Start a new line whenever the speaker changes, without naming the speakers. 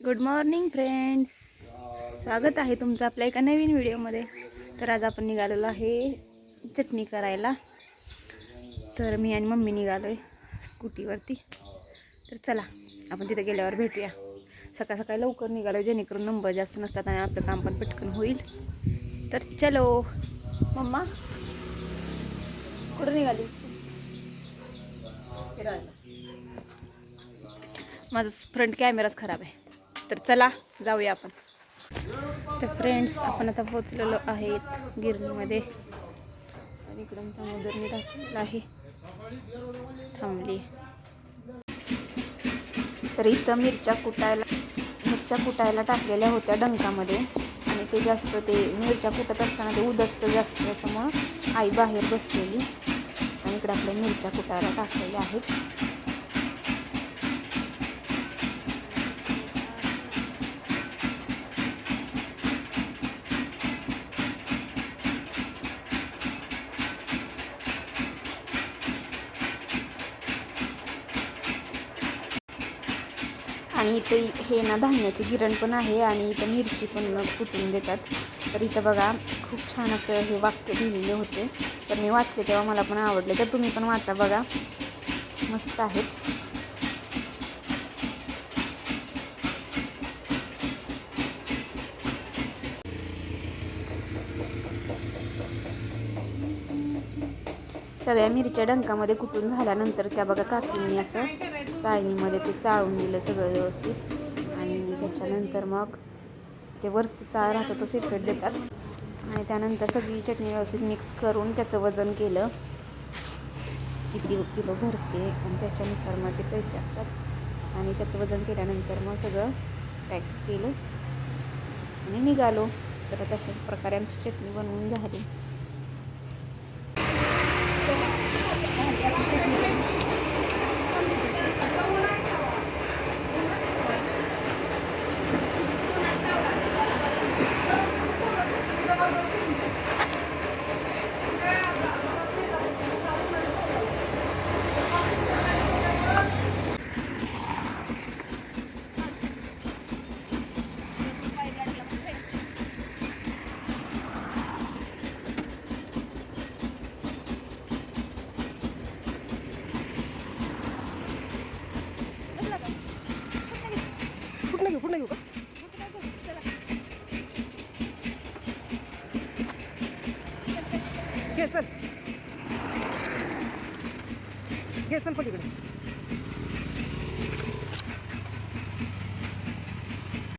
Good morning friends, स्वागत आहे तुमचं आपल्या एका नवीन व्हिडिओमध्ये. तर आज आपण निघालेलो आहे चटणी करायला. तर मी आणि मम्मी निघालो आहे स्कूटीवरती. तर चला आपण तिथे गेल्यावर भेटूया. सकाळ सकाळी लवकर निघालो जेणेकरून नंबर जास्त नसतात आणि आपलं काम पण पटकन होईल. तर चलो. मम्मा कुठं निघाली? माझा फ्रंट कॅमेराच खराब आहे. तर चला जाऊया आपण. तर फ्रेंड्स, आपण आता पोचलेलो आहेत गिरणीमध्ये आणि इकडून मोदरनी टाकलेला आहे, थांबली. तर इथं मिरच्या कुटायला टाकलेल्या होत्या डंकामध्ये आणि ते जास्त ते मिरच्या कुटत असताना ते उदस्त जास्त, त्याच्यामुळं आई बाहेर बसलेली आणि इकडे आपल्या मिरच्या कुटायला टाकलेल्या आहेत. आणि इथं हे ना धान्याची गिरण पण आहे आणि इथं मिरची पण कुटून देतात. तर इथं बघा खूप छान असं हे वाक्य लिहिलेले होते. तर मी वाचले तेव्हा मला पण आवडले. तर तुम्ही पण वाचा बघा, मस्त आहेत. सगळ्या मिरच्या डंकामध्ये कुटून झाल्यानंतर त्या बघा काकींनी असं चाळणीमध्ये ते चाळून दिलं सगळं व्यवस्थित. आणि त्याच्यानंतर मग ते वरती चाळ राहतो तो सेपरेट देतात. आणि त्यानंतर सगळी चटणी व्यवस्थित मिक्स करून त्याचं वजन केलं, किती किलो भरते आणि त्याच्यानुसार मग ते पैसे असतात. आणि त्याचं वजन केल्यानंतर मग सगळं पॅक केलं आणि निघालो. तर तशाच प्रकारे आमची चटणी बनवून झाली. कुठलं घेऊ का? घे चल पलीकडे.